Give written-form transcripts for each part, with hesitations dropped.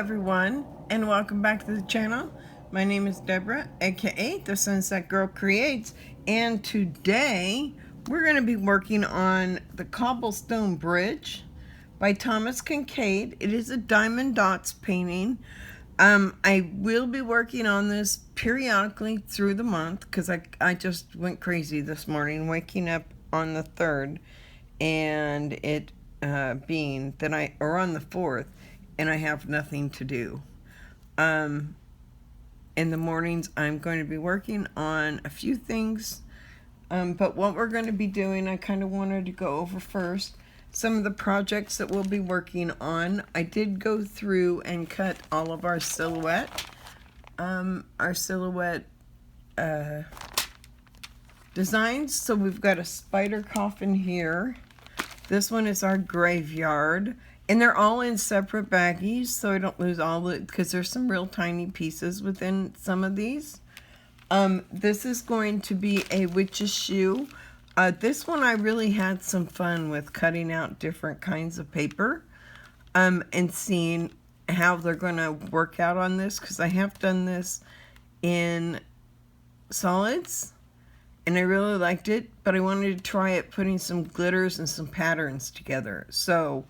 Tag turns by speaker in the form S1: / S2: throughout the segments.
S1: everyone, and welcome back to the channel. My name is Deborah, aka the Sunset Girl Creates, and today we're going to be working on the Cobblestone Bridge by Thomas Kinkade. It is a diamond dots painting. I will be working on this periodically through the month because I just went crazy this morning waking up on the 3rd and it being that on the 4th, and I have nothing to do. In the mornings I'm going to be working on a few things, but what we're going to be doing, I kind of wanted to go over first some of the projects that we'll be working on. I did go through and cut all of our silhouette designs. So we've got a spider coffin here. This one is our graveyard, and they're all in separate baggies so I don't lose all the, because there's some real tiny pieces within some of these. This is going to be a witch's shoe. This one I really had some fun with cutting out different kinds of paper and seeing how they're going to work out on this, because I have done this in solids and I really liked it, but I wanted to try it putting some glitters and some patterns together. So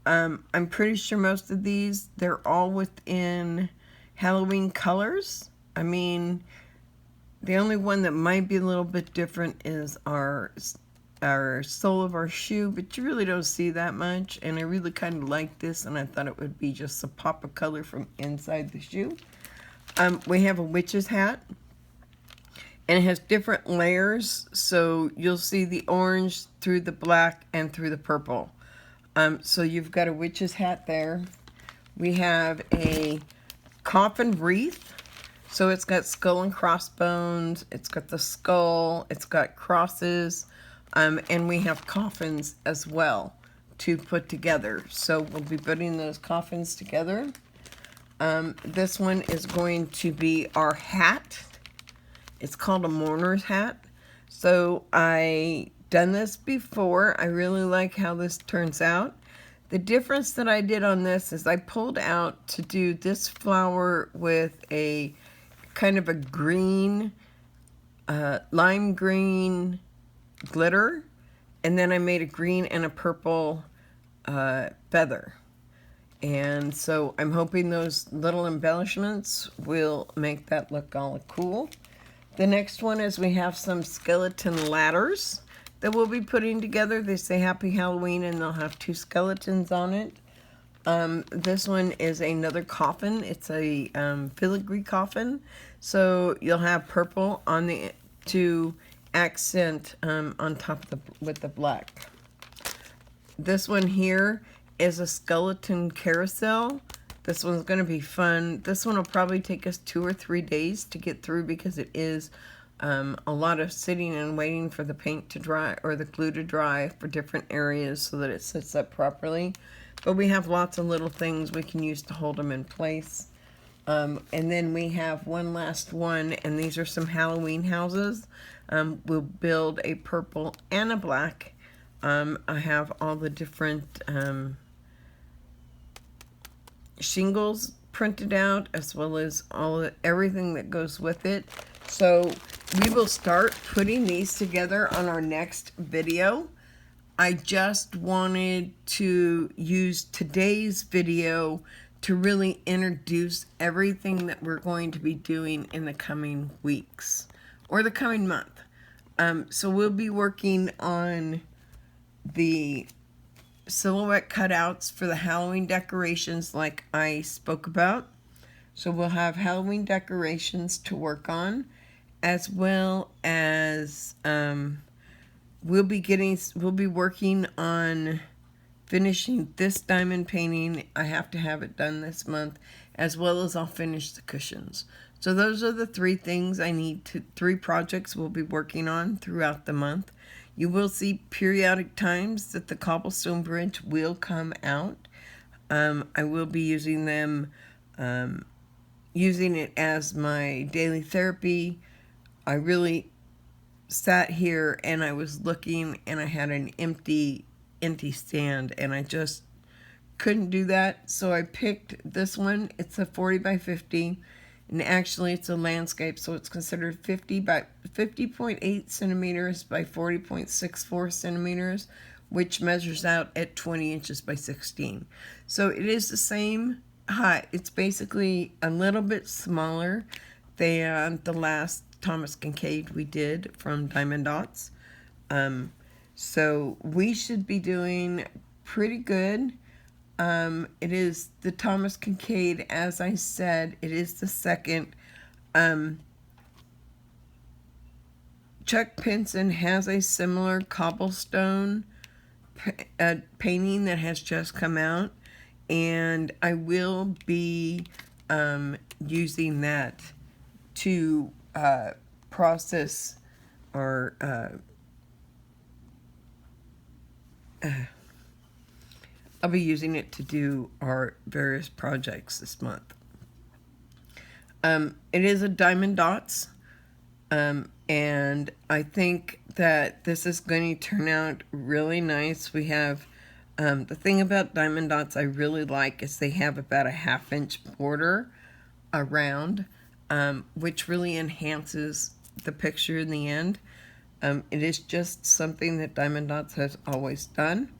S1: I'm pretty sure most of these, they're all within Halloween colors. I mean, the only one that might be a little bit different is our sole of our shoe, but you really don't see that much, and I really kind of like this, and I thought it would be just a pop of color from inside the shoe. We have a witch's hat, and it has different layers, so you'll see the orange through the black and through the purple. So you've got a witch's hat there. We have a coffin wreath. So it's got skull and crossbones, it's got the skull, it's got crosses, and we have coffins as well to put together. So we'll be putting those coffins together. This one is going to be our hat. It's called a mourner's hat. So I done this before. I really like how this turns out. The difference that I did on this is I pulled out to do this flower with a kind of a green, lime green glitter, and then I made a green and a purple feather. And so I'm hoping those little embellishments will make that look all cool. The next one is we have some skeleton ladders that we'll be putting together. They say Happy Halloween, and they'll have 2 skeletons on it. This one is another coffin. It's a filigree coffin. So you'll have purple on the to accent on top of with the black. This one here is a skeleton carousel. This one's going to be fun. This one will probably take us 2 or 3 days to get through because it is a lot of sitting and waiting for the paint to dry or the glue to dry for different areas so that it sits up properly. But we have lots of little things we can use to hold them in place. And then we have one last one, and these are some Halloween houses. We'll build a purple and a black. I have all the different shingles printed out, as well as everything that goes with it. So we will start putting these together on our next video. I just wanted to use today's video to really introduce everything that we're going to be doing in the coming weeks or the coming month. So we'll be working on the silhouette cutouts for the Halloween decorations like I spoke about. So we'll have Halloween decorations to work on, as well as we'll be working on finishing this diamond painting. I have to have it done this month, as well as I'll finish the cushions. So those are the 3 things I need to, 3 projects we'll be working on throughout the month. You will see periodic times that the Cobblestone Bridge will come out. I will be using them, using it as my daily therapy. I really sat here and I was looking and I had an empty stand, and I just couldn't do that, so I picked this one. It's a 40 by 50, and actually it's a landscape, so it's considered 50 by 50.8 centimeters by 40.64 centimeters, which measures out at 20 inches by 16. So it is the same height. It's basically a little bit smaller than the last Thomas Kinkade we did from Diamond Dots. So we should be doing pretty good. It is the Thomas Kinkade, as I said, it is the second. Chuck Pinson has a similar cobblestone painting that has just come out, and I will be using that to process or I'll be using it to do our various projects this month. It is a Diamond Dots, and I think that this is going to turn out really nice. We have, the thing about Diamond Dots I really like is they have about a 1/2 inch border around, which really enhances the picture in the end. It is just something that Diamond Dots has always done,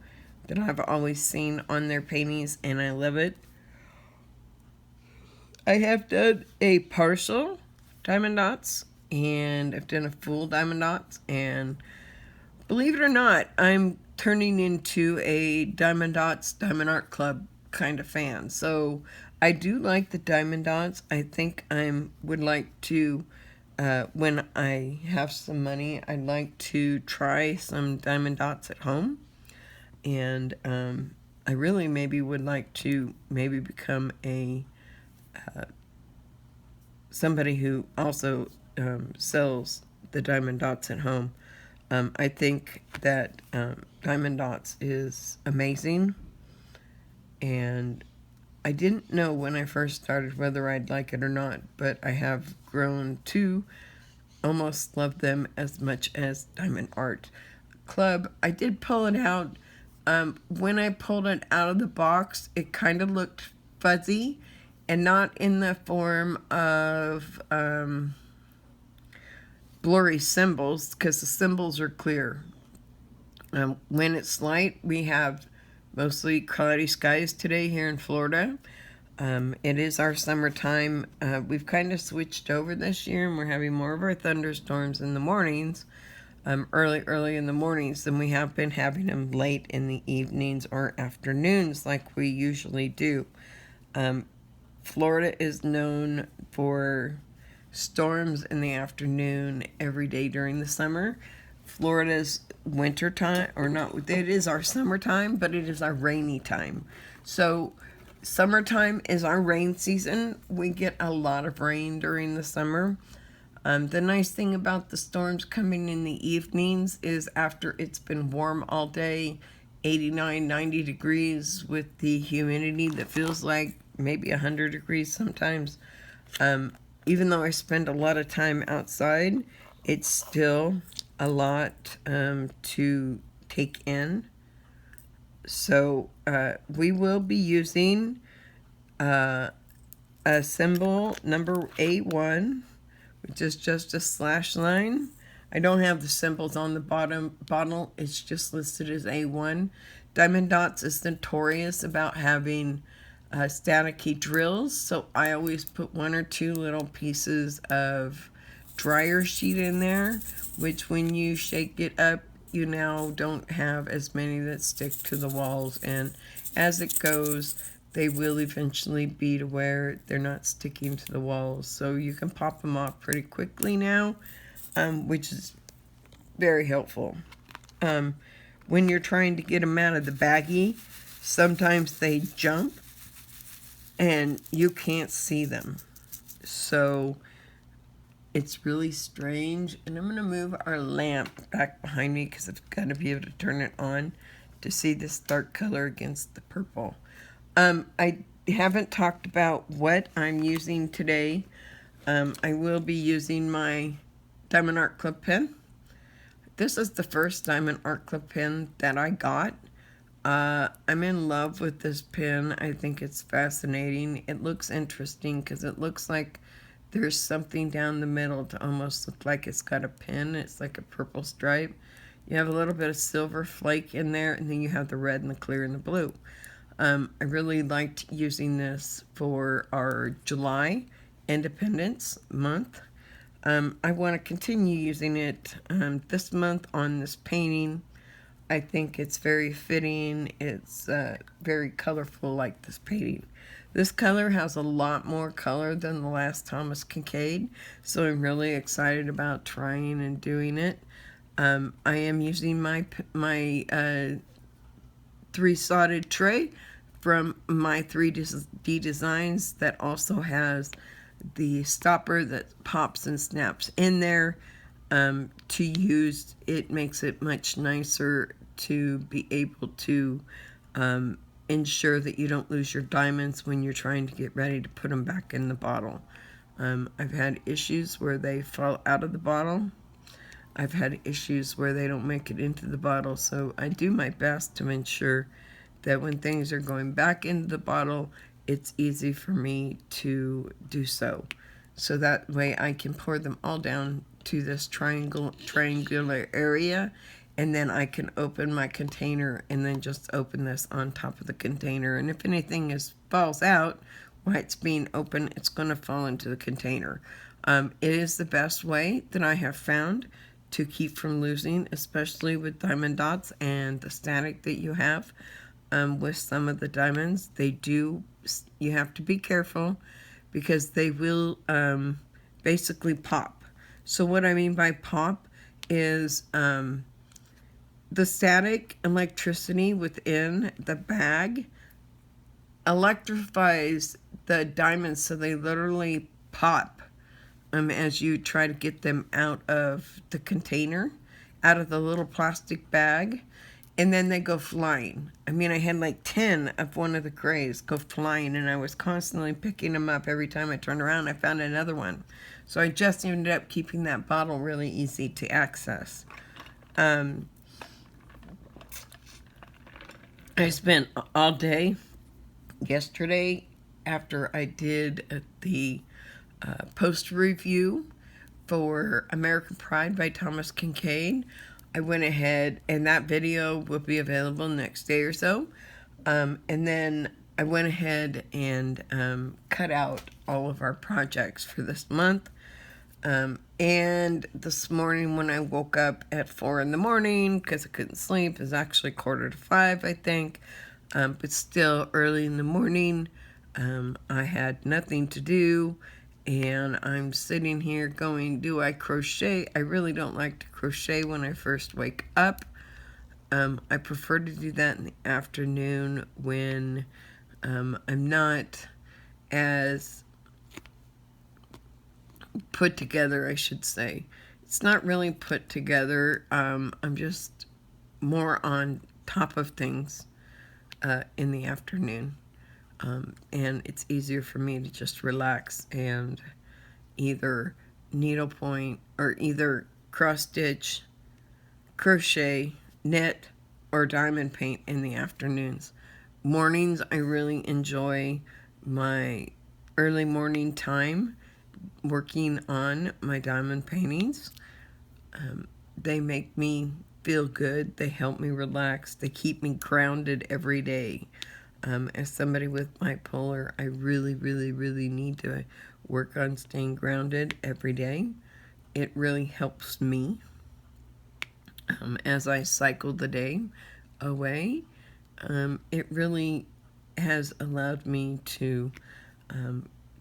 S1: that I've always seen on their paintings, and I love it. I have done a partial Diamond Dots, and I've done a full Diamond Dots, and believe it or not, I'm turning into a Diamond Dots Diamond Art Club kind of fan. So I do like the Diamond Dots. I think I would like to, when I have some money, I'd like to try some Diamond Dots at home. And I really maybe would like to maybe become a somebody who also sells the Diamond Dots at home. I think that Diamond Dots is amazing, and I didn't know when I first started whether I'd like it or not, but I have grown to almost love them as much as Diamond Art Club. I did pull it out. When I pulled it out of the box, it kind of looked fuzzy, and not in the form of blurry symbols, because the symbols are clear. When it's light, we have mostly cloudy skies today here in Florida. It is our summertime. We've kind of switched over this year, and we're having more of our thunderstorms in the mornings, early in the mornings, than we have been having them late in the evenings or afternoons like we usually do. Florida is known for storms in the afternoon every day during the summer. Florida's winter time, or not, it is our summertime, but it is our rainy time. So summertime is our rain season. We get a lot of rain during the summer. The nice thing about the storms coming in the evenings is after it's been warm all day, 89, 90 degrees, with the humidity that feels like maybe 100 degrees sometimes. Even though I spend a lot of time outside, it's still a lot to take in. So we will be using a symbol number A1, which is just a slash line. I don't have the symbols on the bottom. It's just listed as A1. Diamond Dots is notorious about having staticky drills, so I always put 1 or 2 little pieces of dryer sheet in there, which when you shake it up, you now don't have as many that stick to the walls, and as it goes, they will eventually be to where they're not sticking to the walls. So you can pop them off pretty quickly now, which is very helpful. When you're trying to get them out of the baggie, sometimes they jump and you can't see them. So it's really strange. And I'm going to move our lamp back behind me because I've got to be able to turn it on to see this dark color against the purple. I haven't talked about what I'm using today. I will be using my Diamond Art Club pen. This is the first Diamond Art Club pen that I got. I'm in love with this pin. I think it's fascinating. It looks interesting because it looks like there's something down the middle to almost look like it's got a pin. It's like a purple stripe. You have a little bit of silver flake in there, and then you have the red and the clear and the blue. I really liked using this for our July Independence Month. I want to continue using it this month on this painting. I think it's very fitting. It's very colorful like this painting. This color has a lot more color than the last Thomas Kinkade, so I'm really excited about trying and doing it. I am using my 3-slotted tray from my 3D Designs that also has the stopper that pops and snaps in there. To use, it makes it much nicer to be able to ensure that you don't lose your diamonds when you're trying to get ready to put them back in the bottle. I've had issues where they fall out of the bottle. I've had issues where they don't make it into the bottle, so I do my best to ensure that when things are going back into the bottle, it's easy for me to do so. So that way I can pour them all down to this triangular area, and then I can open my container and then just open this on top of the container. And if anything falls out while it's being open, it's going to fall into the container. It is the best way that I have found to keep from losing, especially with diamond dots and the static that you have with some of the diamonds. You have to be careful because they will basically pop. So what I mean by pop is the static electricity within the bag electrifies the diamonds, so they literally pop as you try to get them out of the container, out of the little plastic bag, and then they go flying. I mean, I had like 10 of one of the grays go flying, and I was constantly picking them up. Every time I turned around, I found another one. So I just ended up keeping that bottle really easy to access. I spent all day yesterday after I did the post review for American Pride by Thomas Kinkade. I went ahead, and that video will be available next day or so. And then I went ahead and cut out all of our projects for this month. And this morning when I woke up at 4 in the morning, because I couldn't sleep, it was actually 4:45, I think. But still early in the morning, I had nothing to do. And I'm sitting here going, do I crochet? I really don't like to crochet when I first wake up. I prefer to do that in the afternoon when I'm not as put together, I should say. It's not really put together. I'm just more on top of things in the afternoon. And it's easier for me to just relax and either needlepoint or either cross stitch, crochet, knit, or diamond paint in the afternoons. Mornings, I really enjoy my early morning time working on my diamond paintings. They make me feel good. They help me relax. They keep me grounded every day. As somebody with bipolar, I really, really, really need to work on staying grounded every day. It really helps me as I cycle the day away. It really has allowed me to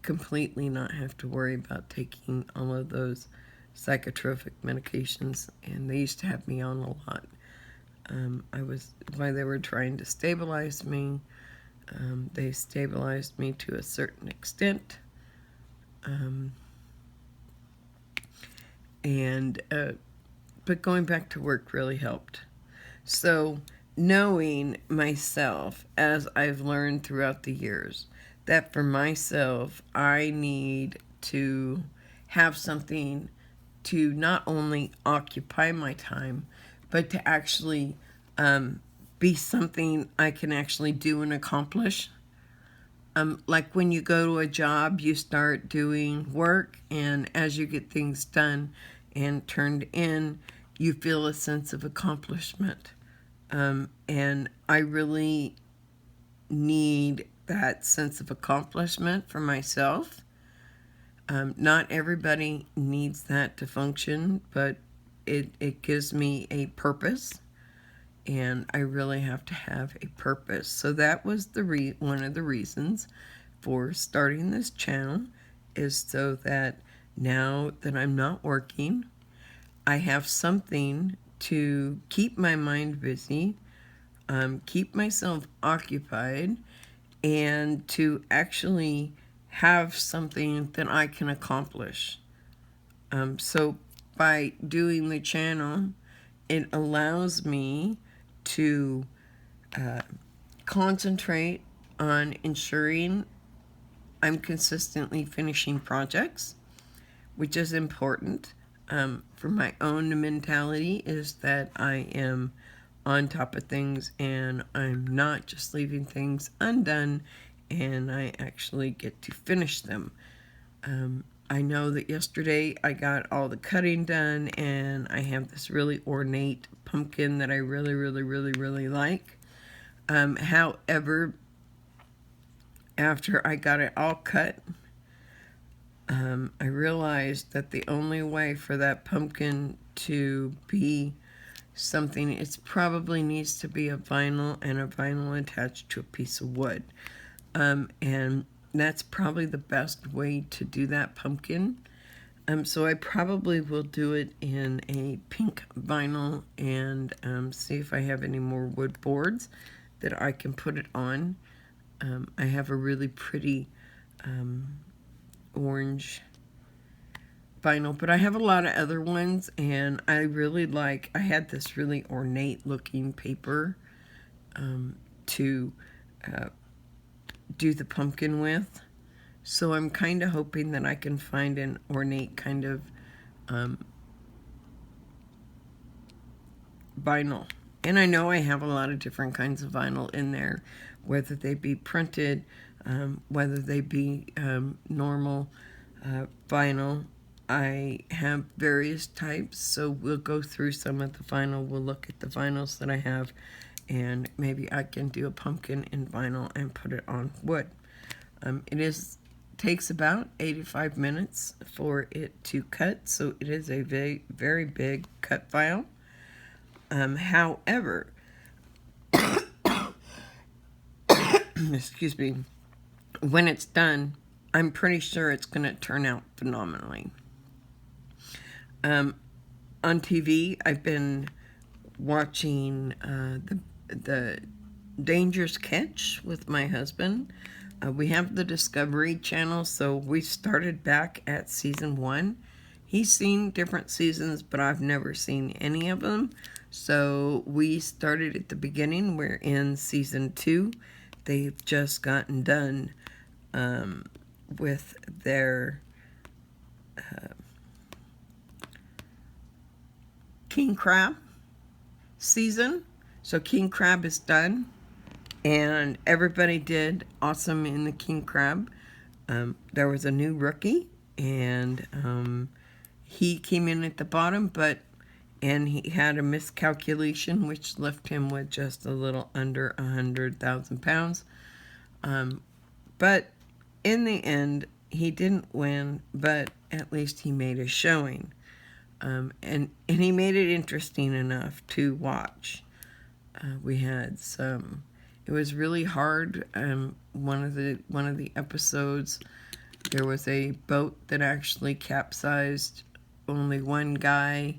S1: completely not have to worry about taking all of those psychotropic medications, and they used to have me on a lot. While they were trying to stabilize me, they stabilized me to a certain extent. But going back to work really helped. So knowing myself, as I've learned throughout the years, that for myself, I need to have something to not only occupy my time, but to actually be something I can actually do and accomplish. Like when you go to a job, you start doing work, and as you get things done and turned in, you feel a sense of accomplishment. And I really need that sense of accomplishment for myself. Not everybody needs that to function, but it gives me a purpose, and I really have to have a purpose. So that was one of the reasons for starting this channel, is so that now that I'm not working, I have something to keep my mind busy, keep myself occupied, and to actually have something that I can accomplish. So by doing the channel, it allows me to concentrate on ensuring I'm consistently finishing projects, which is important. For my own mentality, is that I am on top of things and I'm not just leaving things undone, and I actually get to finish them. I know that yesterday I got all the cutting done, and I have this really ornate pumpkin that I really like. However, after I got it all cut, I realized that the only way for that pumpkin to be something, it probably needs to be a vinyl, and a vinyl attached to a piece of wood. And that's probably the best way to do that pumpkin. So I probably will do it in a pink vinyl, and see if I have any more wood boards that I can put it on. I have a really pretty orange vinyl, but I have a lot of other ones, and I had this really ornate looking paper to do the pumpkin with. So I'm kind of hoping that I can find an ornate kind of vinyl. And I know I have a lot of different kinds of vinyl in there, whether they be printed, whether they be normal vinyl. I have various types, so we'll go through some of the vinyl. We'll look at the vinyls that I have, and maybe I can do a pumpkin in vinyl and put it on wood. Takes about 85 minutes for it to cut, so it is a very big cut file. However, excuse me, when it's done, I'm pretty sure it's going to turn out phenomenally. On TV, I've been watching the Dangerous Catch with my husband. We have the Discovery Channel, so we started back at season 1. He's seen different seasons, but I've never seen any of them. So we started at the beginning. We're in season 2. They've just gotten done with their King Crab season. So King Crab is done, and everybody did awesome in the King Crab. There was a new rookie, and he came in at the bottom, and he had a miscalculation, which left him with just a little under 100,000 pounds. But in the end, he didn't win, but at least he made a showing. And he made it interesting enough to watch. We had some. It was really hard. One of the episodes, there was a boat that actually capsized. Only one guy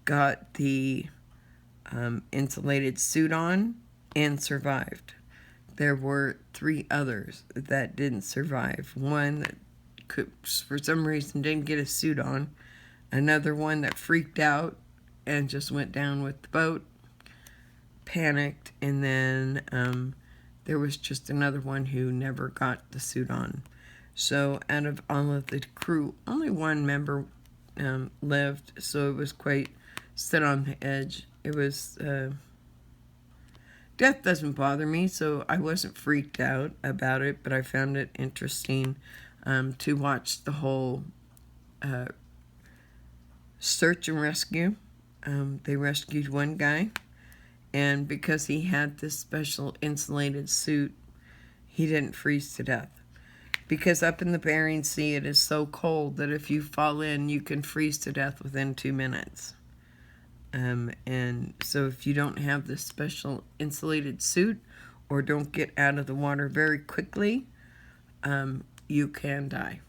S1: got the insulated suit on and survived. There were 3 others that didn't survive. One that for some reason didn't get a suit on. Another one that freaked out and just went down with the boat, panicked, and then there was just another one who never got the suit on. So out of all of the crew, only one member lived, so it was quite set on the edge. It was Death doesn't bother me, so I wasn't freaked out about it, but I found it interesting to watch the whole search and rescue. They rescued one guy, and because he had this special insulated suit, he didn't freeze to death. Because up in the Bering Sea, it is so cold that if you fall in, you can freeze to death within 2 minutes. And so if you don't have this special insulated suit or don't get out of the water very quickly, you can die.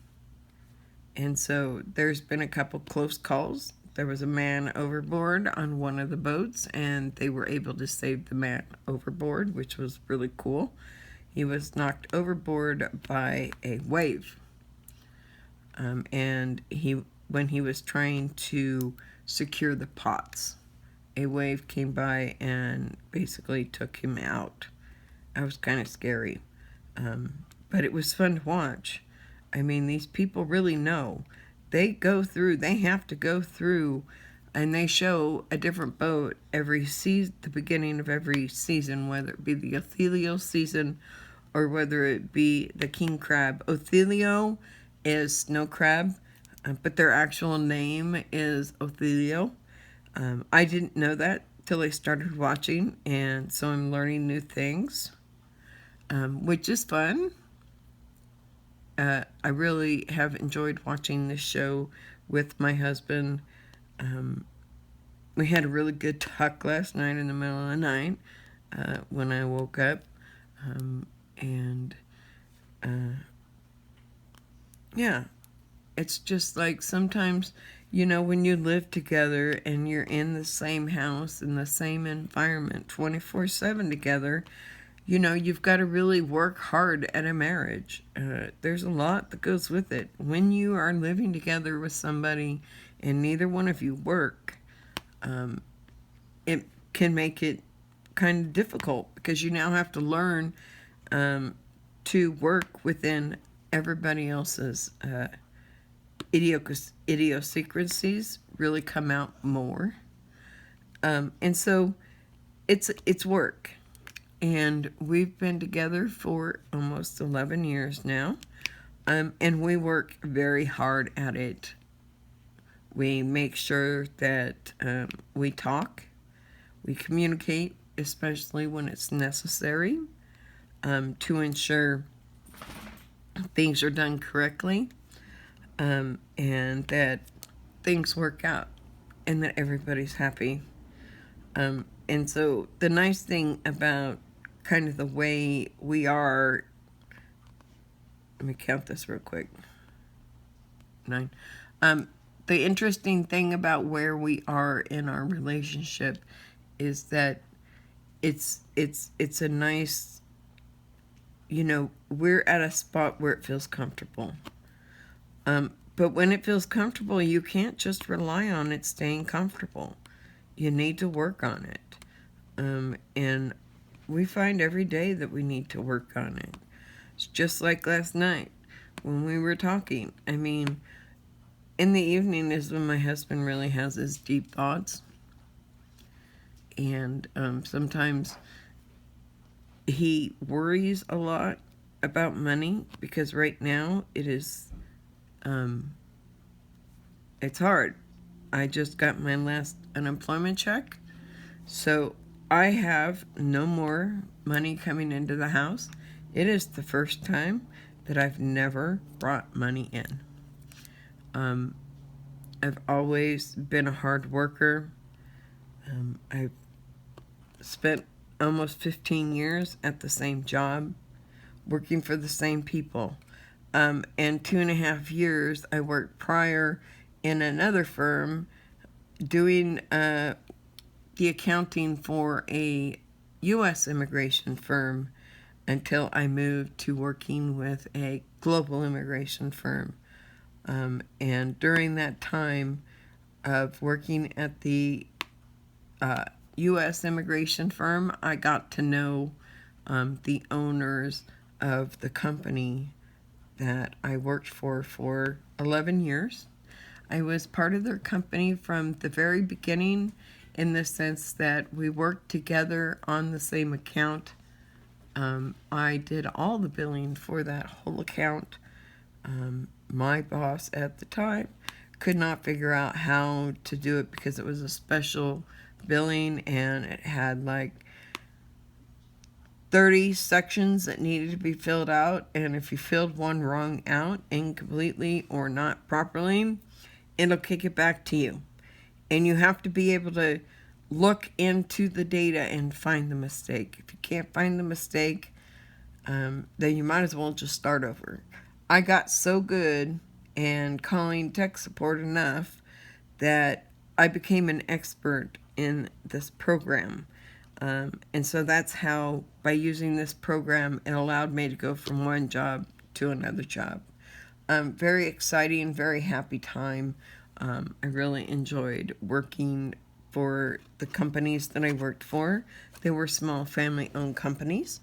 S1: And so there's been a couple close calls. There was a man overboard on one of the boats, and they were able to save the man overboard, which was really cool. He was knocked overboard by a wave. And when he was trying to secure the pots, a wave came by and basically took him out. That was kind of scary. But it was fun to watch. I mean, these people really know. They have to go through, and they show a different boat every the beginning of every season, whether it be the Othelio season or whether it be the king crab. Othelio is snow crab, but their actual name is Othelio. I didn't know that till I started watching, and so I'm learning new things, which is fun. I really have enjoyed watching this show with my husband. We had a really good talk last night in the middle of the night when I woke up. Yeah, it's just like sometimes, when you live together and you're in the same house, in the same environment, 24/7 together, you've got to really work hard at a marriage. There's a lot that goes with it. When you are living together with somebody and neither one of you work, it can make it kind of difficult because you now have to learn to work within everybody else's idiosyncrasies really come out more. And so it's work. And we've been together for almost 11 years now. And we work very hard at it. We make sure that we talk, we communicate, especially when it's necessary, to ensure things are done correctly, and that things work out, and that everybody's happy. And so the nice thing about kind of the way we are, let me count this real quick, 9. The interesting thing about where we are in our relationship is that it's a nice, we're at a spot where it feels comfortable. But when it feels comfortable, you can't just rely on it staying comfortable. You need to work on it. And we find every day that we need to work on it. It's just like last night when we were talking. I mean, in the evening is when my husband really has his deep thoughts. And sometimes he worries a lot about money because right now it is, it's hard. I just got my last unemployment check, so I have no more money coming into the house. It is the first time that I've never brought money in. I've always been a hard worker. I've spent almost 15 years at the same job, working for the same people. And 2.5 years I worked prior in another firm doing the accounting for a U.S. immigration firm until I moved to working with a global immigration firm. And during that time of working at the U.S. immigration firm, I got to know the owners of the company that I worked for 11 years. I was part of their company from the very beginning in the sense that we worked together on the same account. I did all the billing for that whole account. My boss at the time could not figure out how to do it because it was a special billing and it had like 30 sections that needed to be filled out, and if you filled one wrong out, incompletely or not properly, it'll kick it back to you. And you have to be able to look into the data and find the mistake. If you can't find the mistake, then you might as well just start over. I got so good and calling tech support enough that I became an expert in this program. And so that's how, by using this program, it allowed me to go from one job to another job. Very exciting, very happy time. I really enjoyed working for the companies that I worked for. They were small family-owned companies,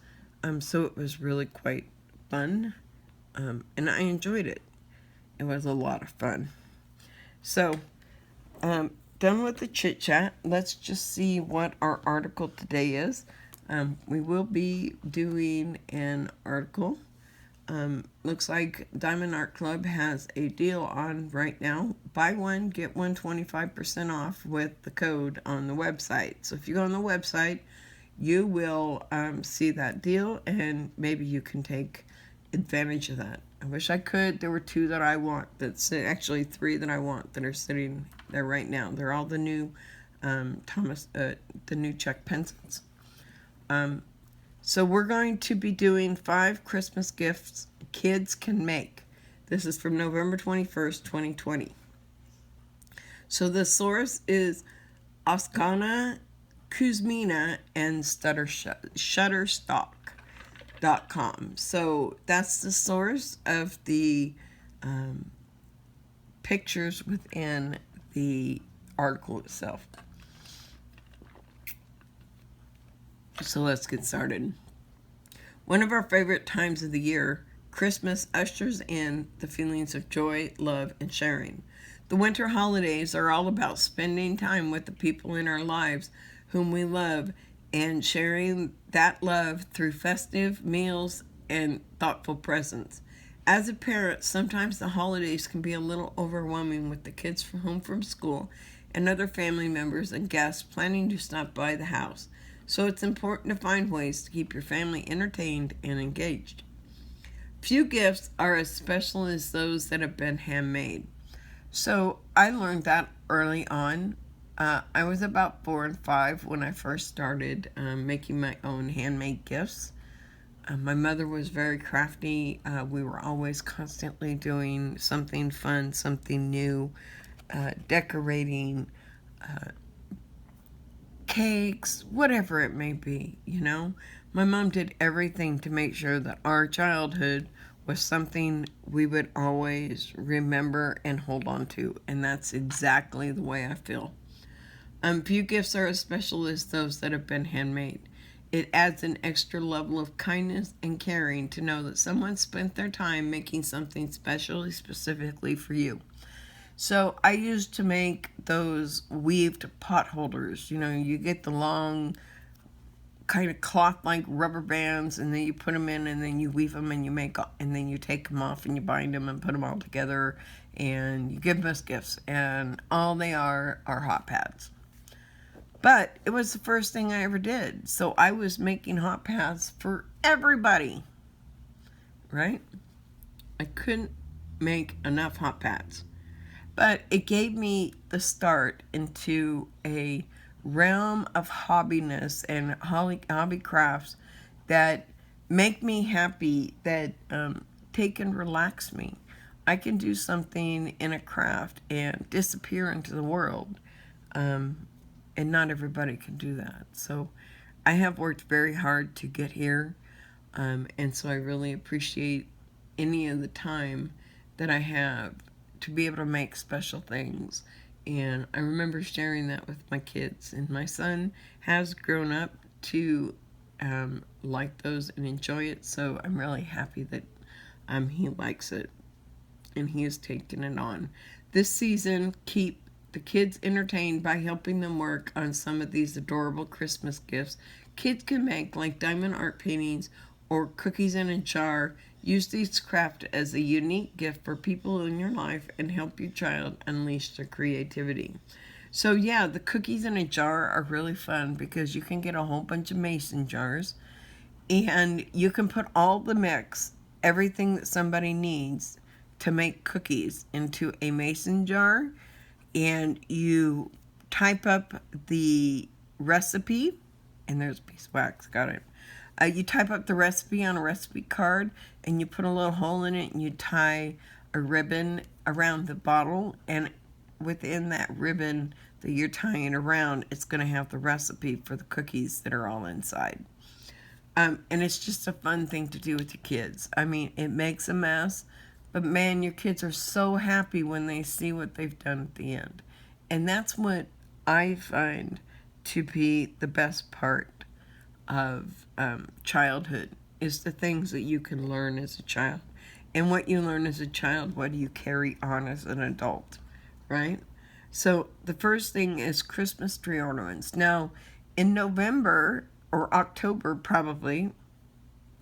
S1: so it was really quite fun, and I enjoyed it. It was a lot of fun. So, done with the chit chat. Let's just see what our article today is. We will be doing an article. Looks like Diamond Art Club has a deal on right now. Buy one, get one 25% off with the code on the website. So if you go on the website, you will see that deal, and maybe you can take advantage of that. I wish I could. There were two that I want. That's actually three that I want that are sitting there right now. They're all the new the new Czech pencils. So we're going to be doing 5 Christmas gifts kids can make. This is from November 21st, 2020. So the source is Oskana Kuzmina and Shutterstock.com. So that's the source of the pictures within the article itself. So let's get started. One of our favorite times of the year, Christmas ushers in the feelings of joy, love, and sharing. The winter holidays are all about spending time with the people in our lives whom we love and sharing that love through festive meals and thoughtful presents. As a parent, sometimes the holidays can be a little overwhelming with the kids home from school and other family members and guests planning to stop by the house. So it's important to find ways to keep your family entertained and engaged. Few gifts are as special as those that have been handmade. So I learned that early on. I was about 4 and 5 when I first started making my own handmade gifts. My mother was very crafty. We were always constantly doing something fun, something new, decorating, cakes, whatever it may be, you know. My mom did everything to make sure that our childhood was something we would always remember and hold on to, and that's exactly the way I feel. Few gifts are as special as those that have been handmade. It adds an extra level of kindness and caring to know that someone spent their time making something specifically for you. So I used to make those weaved pot holders. You know, you get the long kind of cloth-like rubber bands, and then you put them in, and then you weave them, and and then you take them off, and you bind them, and put them all together, and you give them as gifts. And all they are hot pads. But it was the first thing I ever did, so I was making hot pads for everybody, right? I couldn't make enough hot pads. But it gave me the start into a realm of hobbiness and hobby crafts that make me happy, that take and relax me. I can do something in a craft and disappear into the world, and not everybody can do that. So I have worked very hard to get here, and so I really appreciate any of the time that I have to be able to make special things. And I remember sharing that with my kids, and my son has grown up to like those and enjoy it, so I'm really happy that he likes it and he has taken it on. This season, keep the kids entertained by helping them work on some of these adorable Christmas gifts. Kids can make like diamond art paintings or cookies in a jar. Use these crafts as a unique gift for people in your life and help your child unleash their creativity. So yeah, the cookies in a jar are really fun because you can get a whole bunch of mason jars and you can put all the mix, everything that somebody needs to make cookies into a mason jar, and you type up the recipe, and there's a piece of wax, got it. You type up the recipe on a recipe card and you put a little hole in it and you tie a ribbon around the bottle, and within that ribbon that you're tying around, it's going to have the recipe for the cookies that are all inside. And it's just a fun thing to do with your kids. I mean, it makes a mess, but man, your kids are so happy when they see what they've done at the end. And that's what I find to be the best part of childhood, is the things that you can learn as a child. And what you learn as a child, what do you carry on as an adult, right? So the first thing is Christmas tree ornaments. Now, in November or October, probably,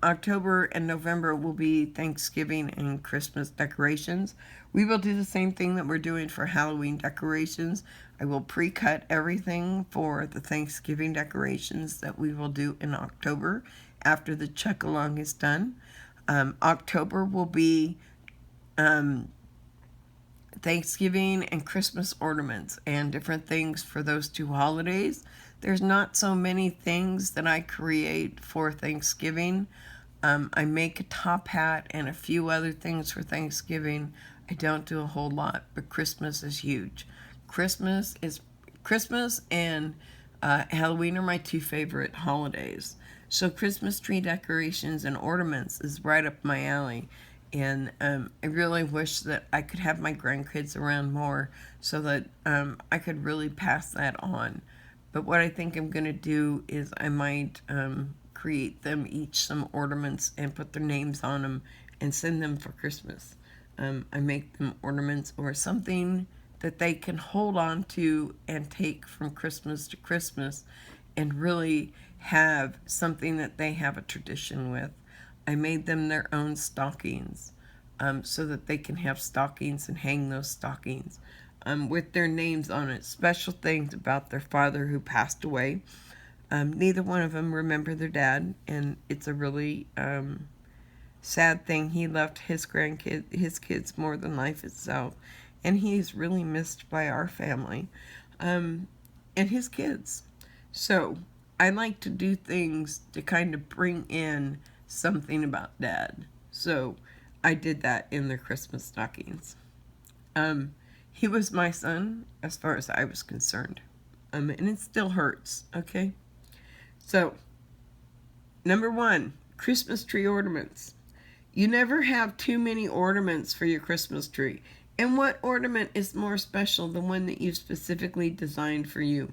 S1: October and November will be Thanksgiving and Christmas decorations. We will do the same thing that we're doing for Halloween decorations. I will pre-cut everything for the Thanksgiving decorations that we will do in October after the check-along is done. October will be Thanksgiving and Christmas ornaments and different things for those two holidays. There's not so many things that I create for Thanksgiving. I make a top hat and a few other things for Thanksgiving. I don't do a whole lot, but Christmas is huge. Christmas and Halloween are my two favorite holidays. So Christmas tree decorations and ornaments is right up my alley. And I really wish that I could have my grandkids around more so that I could really pass that on. But what I think I'm going to do is I might create them each some ornaments and put their names on them and send them for Christmas. I make them ornaments or something that they can hold on to and take from Christmas to Christmas and really have something that they have a tradition with. I made them their own stockings so that they can have stockings and hang those stockings with their names on it. Special things about their father who passed away. Neither one of them remember their dad, and it's a really sad thing. He left his kids more than life itself, and he's really missed by our family and his kids. So I like to do things to kind of bring in something about Dad. So I did that in the Christmas stockings. He was my son as far as I was concerned. And it still hurts, okay? So, number 1, Christmas tree ornaments. You never have too many ornaments for your Christmas tree. And what ornament is more special than one that you've specifically designed for you?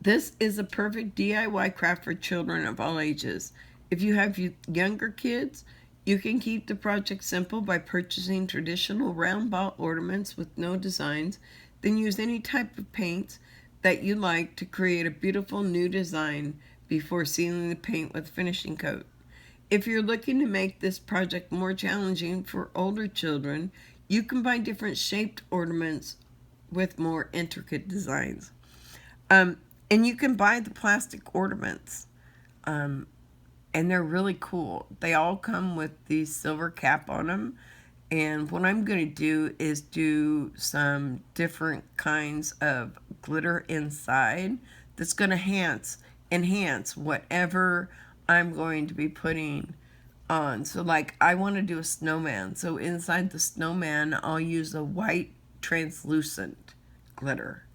S1: This is a perfect DIY craft for children of all ages. If you have younger kids, you can keep the project simple by purchasing traditional round ball ornaments with no designs, then use any type of paints that you like to create a beautiful new design before sealing the paint with finishing coat. If you're looking to make this project more challenging for older children, you can buy different shaped ornaments with more intricate designs. And you can buy the plastic ornaments. And they're really cool. They all come with the silver cap on them. And what I'm going to do is do some different kinds of glitter inside that's going to enhance whatever I'm going to be putting on. So like I want to do a snowman. So inside the snowman, I'll use a white translucent glitter.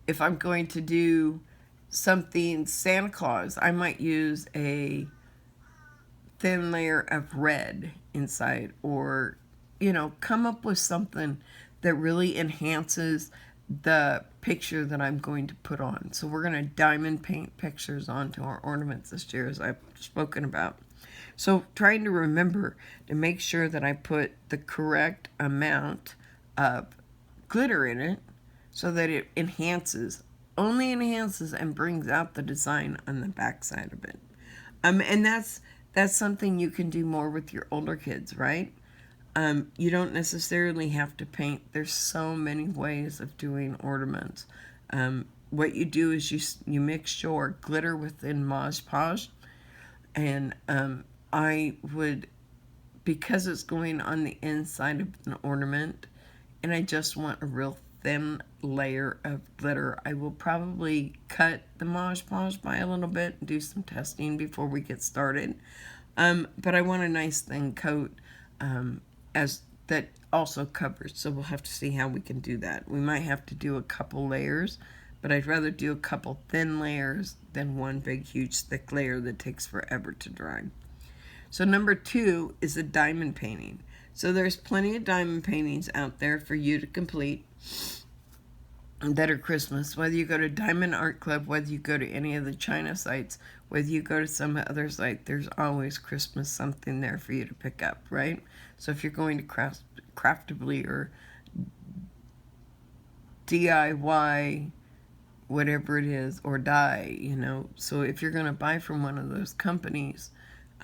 S1: If I'm going to do something Santa Claus, I might use a thin layer of red inside, or come up with something that really enhances the picture that I'm going to put on. So we're going to diamond paint pictures onto our ornaments this year, as I've spoken about. So trying to remember to make sure that I put the correct amount of glitter in it so that it only enhances and brings out the design on the back side of it. And that's something you can do more with your older kids, right? You don't necessarily have to paint. There's so many ways of doing ornaments. What you do is you mix your glitter within Mod Podge, and I would, because it's going on the inside of an ornament, and I just want a real thin layer of glitter, I will probably cut the Mod Podge by a little bit and do some testing before we get started. But I want a nice thin coat as that also covers, so we'll have to see how we can do that. We might have to do a couple layers, but I'd rather do a couple thin layers than one big huge thick layer that takes forever to dry. So number 2 is a diamond painting. So there's plenty of diamond paintings out there for you to complete that are Christmas. Whether you go to Diamond Art Club, whether you go to any of the China sites, whether you go to some other site, there's always Christmas something there for you to pick up, right? So if you're going to Craftably or DIY, whatever it is, or die, so if you're going to buy from one of those companies,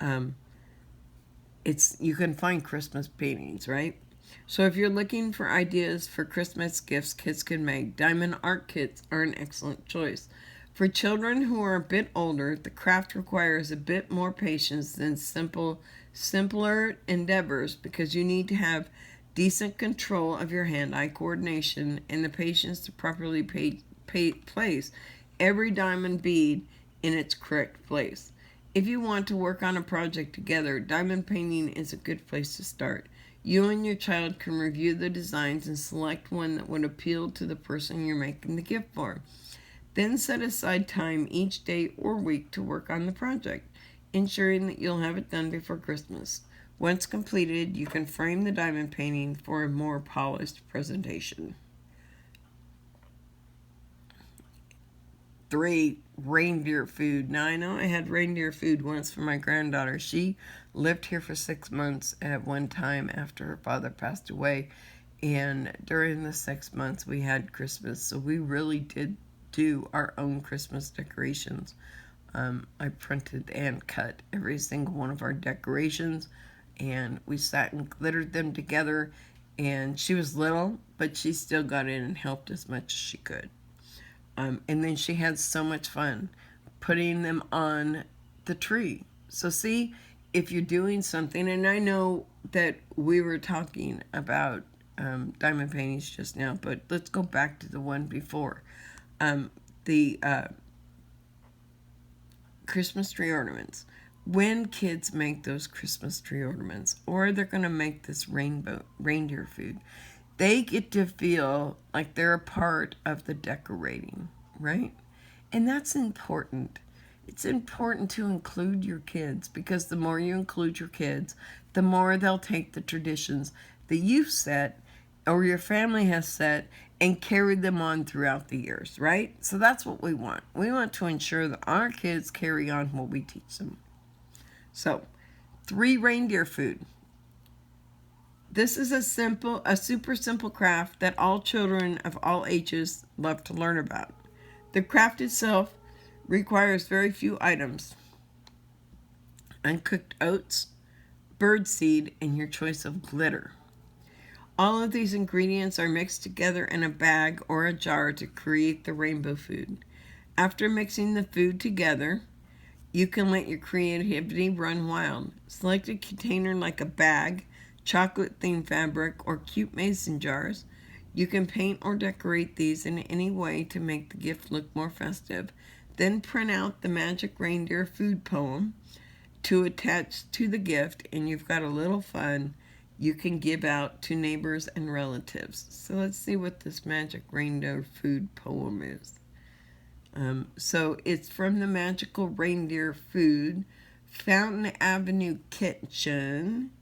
S1: you can find Christmas paintings, right? So if you're looking for ideas for Christmas gifts kids can make, diamond art kits are an excellent choice. For children who are a bit older, the craft requires a bit more patience than simpler endeavors, because you need to have decent control of your hand-eye coordination and the patience to properly place every diamond bead in its correct place. If you want to work on a project together, diamond painting is a good place to start. You and your child can review the designs and select one that would appeal to the person you're making the gift for. Then set aside time each day or week to work on the project, ensuring that you'll have it done before Christmas. Once completed, you can frame the diamond painting for a more polished presentation. 3, reindeer food. Now, I know I had reindeer food once for my granddaughter. She lived here for 6 months at one time after her father passed away, and during the 6 months we had Christmas, so we really did do our own Christmas decorations. I printed and cut every single one of our decorations, and we sat and glittered them together, and she was little, but she still got in and helped as much as she could. And then she had so much fun putting them on the tree. So see, if you're doing something, and I know that we were talking about diamond paintings just now, but let's go back to the one before. The Christmas tree ornaments. When kids make those Christmas tree ornaments, or they're going to make this reindeer food, they get to feel like they're a part of the decorating, right? And that's important. It's important to include your kids, because the more you include your kids, the more they'll take the traditions that you've set or your family has set and carry them on throughout the years, right? So that's what we want. We want to ensure that our kids carry on what we teach them. So, 3, reindeer food. This is a super simple craft that all children of all ages love to learn about. The craft itself requires very few items: uncooked oats, birdseed, and your choice of glitter. All of these ingredients are mixed together in a bag or a jar to create the rainbow food. After mixing the food together, you can let your creativity run wild. Select a container like a bag, chocolate-themed fabric, or cute mason jars. You can paint or decorate these in any way to make the gift look more festive. Then print out the magic reindeer food poem to attach to the gift, and you've got a little fun you can give out to neighbors and relatives. So let's see what this magic reindeer food poem is. So it's from the Magical Reindeer Food, Fountain Avenue Kitchen.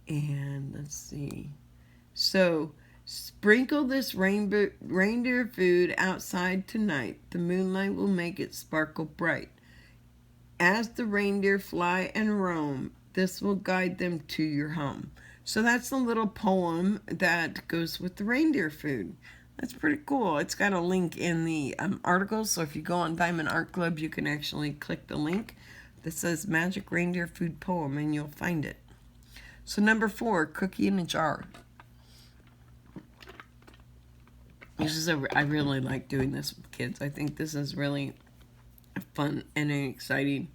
S1: And let's see. So, sprinkle this reindeer food outside tonight. The moonlight will make it sparkle bright. As the reindeer fly and roam, this will guide them to your home. So that's the little poem that goes with the reindeer food. That's pretty cool. It's got a link in the article, so if you go on Diamond Art Club, you can actually click the link that says Magic Reindeer Food Poem, and you'll find it. So number 4, cookie in a jar. I really like doing this with kids. I think this is really a fun and an exciting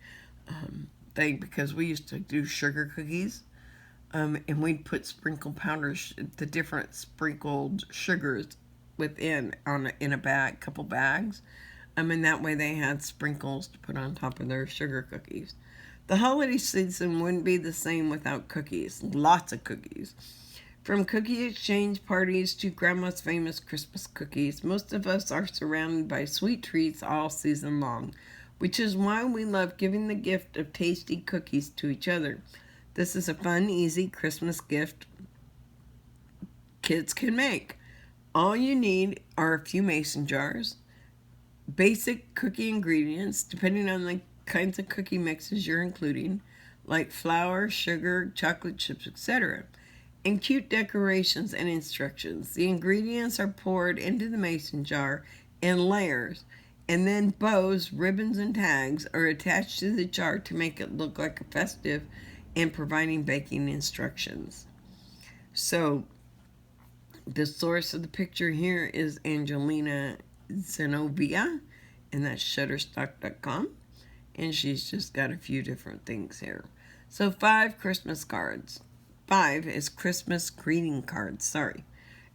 S1: thing, because we used to do sugar cookies. And we'd put sprinkle powders, the different sprinkled sugars within in a bag, couple bags. And that way they had sprinkles to put on top of their sugar cookies. The holiday season wouldn't be the same without cookies. Lots of cookies. From cookie exchange parties to Grandma's famous Christmas cookies, most of us are surrounded by sweet treats all season long, which is why we love giving the gift of tasty cookies to each other. This is a fun, easy Christmas gift kids can make. All you need are a few mason jars, basic cookie ingredients, depending on the kinds of cookie mixes you're including, like flour, sugar, chocolate chips, etc., and cute decorations and instructions. The ingredients are poured into the mason jar in layers, and then bows, ribbons, and tags are attached to the jar to make it look like a festive and providing baking instructions. So the source of the picture here is Angelina Zenobia, and that's Shutterstock.com, and she's just got a few different things here. So 5 Christmas cards. 5 is Christmas greeting cards.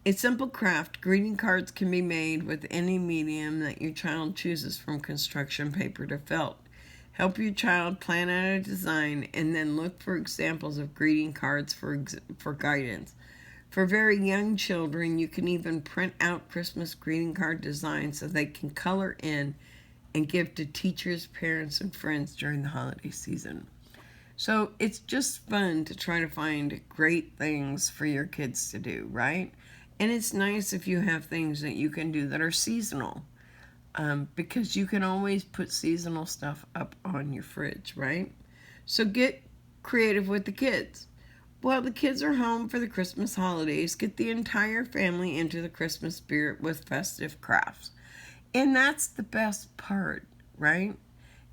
S1: A simple craft, greeting cards can be made with any medium that your child chooses, from construction paper to felt. Help your child plan out a design and then look for examples of greeting cards for guidance. For very young children, you can even print out Christmas greeting card designs so they can color in and give to teachers, parents, and friends during the holiday season. So it's just fun to try to find great things for your kids to do, right? And it's nice if you have things that you can do that are seasonal. Because you can always put seasonal stuff up on your fridge, right? So get creative with the kids. While the kids are home for the Christmas holidays, get the entire family into the Christmas spirit with festive crafts. And that's the best part, right?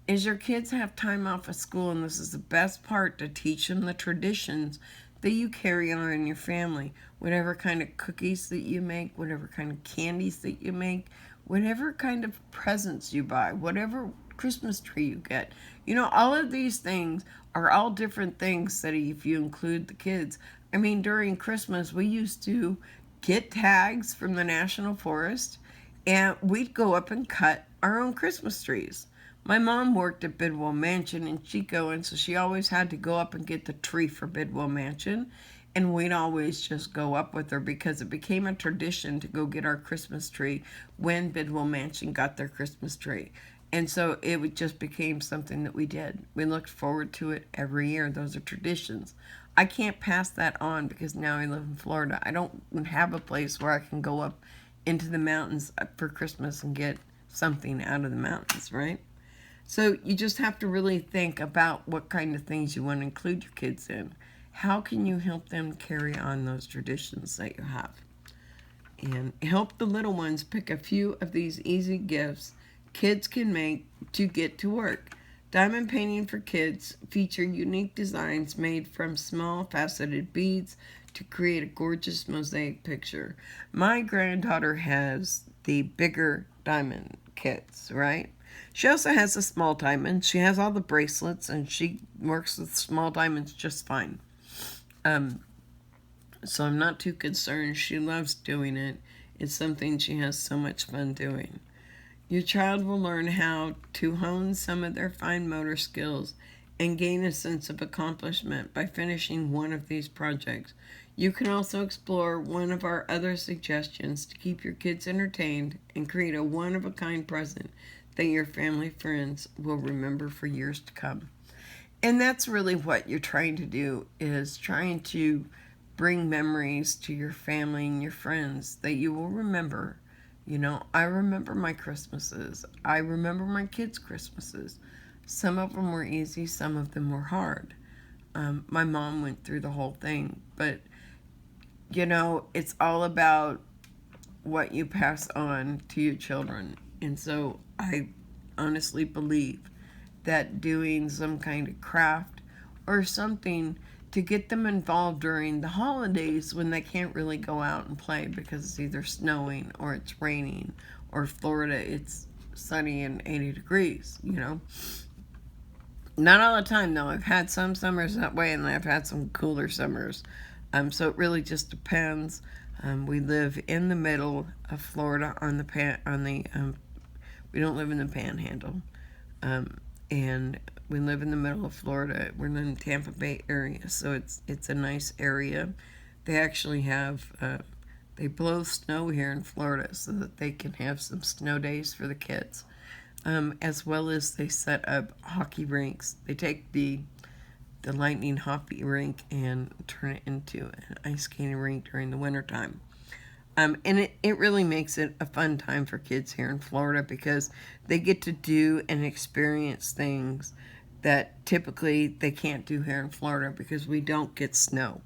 S1: Is your kids have time off of school, and this is the best part, to teach them the traditions that you carry on in your family. Whatever kind of cookies that you make, whatever kind of candies that you make, whatever kind of presents you buy, whatever Christmas tree you get. All of these things are all different things that if you include the kids. I mean, during Christmas, we used to get tags from the National Forest, and we'd go up and cut our own Christmas trees. My mom worked at Bidwell Mansion in Chico, and so she always had to go up and get the tree for Bidwell Mansion. And we'd always just go up with her, because it became a tradition to go get our Christmas tree when Bidwell Mansion got their Christmas tree. And so it just became something that we did. We looked forward to it every year. Those are traditions. I can't pass that on because now I live in Florida. I don't have a place where I can go up into the mountains for Christmas and get something out of the mountains, right? So you just have to really think about what kind of things you want to include your kids in. How can you help them carry on those traditions that you have? And help the little ones pick a few of these easy gifts kids can make to get to work. Diamond painting for kids feature unique designs made from small faceted beads to create a gorgeous mosaic picture. My granddaughter has the bigger diamond kits, right? She also has the small diamonds. She has all the bracelets, and she works with small diamonds just fine. So I'm not too concerned. She loves doing it. It's something she has so much fun doing. Your child will learn how to hone some of their fine motor skills and gain a sense of accomplishment by finishing one of these projects. You can also explore one of our other suggestions to keep your kids entertained and create a one-of-a-kind present that your family friends will remember for years to come. And that's really what you're trying to do, is trying to bring memories to your family and your friends that you will remember. I remember my Christmases. I remember my kids' Christmases. Some of them were easy, some of them were hard. My mom went through the whole thing, but you know, it's all about what you pass on to your children. And so I honestly believe that doing some kind of craft or something to get them involved during the holidays when they can't really go out and play because it's either snowing or it's raining, or Florida it's sunny and 80 degrees, you know. Not all the time though. I've had some summers that way and I've had some cooler summers. So it really just depends. We live in the middle of Florida on the we don't live in the Panhandle, and we live in the middle of Florida. We're in the Tampa Bay area, so it's a nice area. They actually have they blow snow here in Florida so that they can have some snow days for the kids, as well as they set up hockey rinks. They take the lightning hockey rink and turn it into an ice skating rink during the wintertime. And it really makes it a fun time for kids here in Florida because they get to do and experience things that typically they can't do here in Florida because we don't get snow.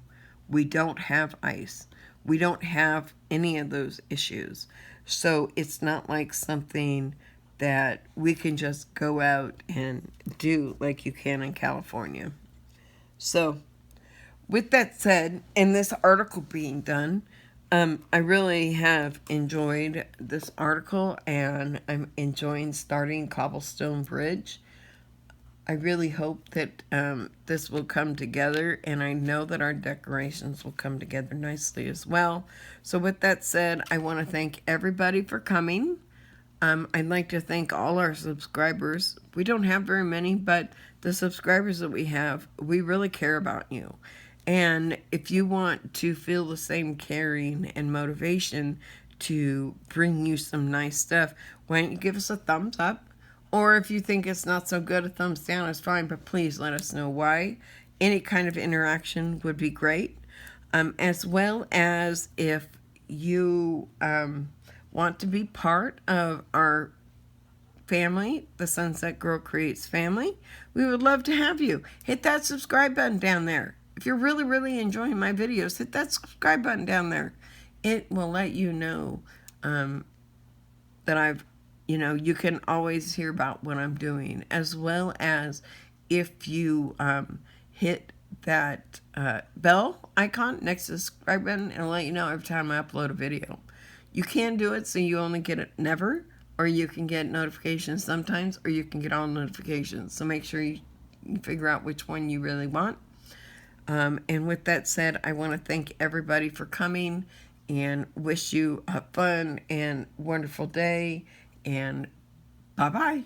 S1: We don't have ice. We don't have any of those issues. So it's not like something that we can just go out and do like you can in California. So, with that said, and this article being done, I really have enjoyed this article, and I'm enjoying starting Cobblestone Bridge. I really hope that this will come together, and I know that our decorations will come together nicely as well. So with that said, I want to thank everybody for coming. I'd like to thank all our subscribers. We don't have very many, but the subscribers that we have, we really care about you. And if you want to feel the same caring and motivation to bring you some nice stuff, why don't you give us a thumbs up? Or if you think it's not so good, a thumbs down is fine, but please let us know why. Any kind of interaction would be great. As well as if you want to be part of our family, the Sunset Girl Creates family, we would love to have you. Hit that subscribe button down there. If you're really, really enjoying my videos, hit that subscribe button down there. It will let you know that you can always hear about what I'm doing, as well as if you hit that bell icon next to the subscribe button, it'll let you know every time I upload a video. You can do it so you only get it never, or you can get notifications sometimes, or you can get all notifications. So make sure you figure out which one you really want. And with that said, I want to thank everybody for coming and wish you a fun and wonderful day. And bye-bye.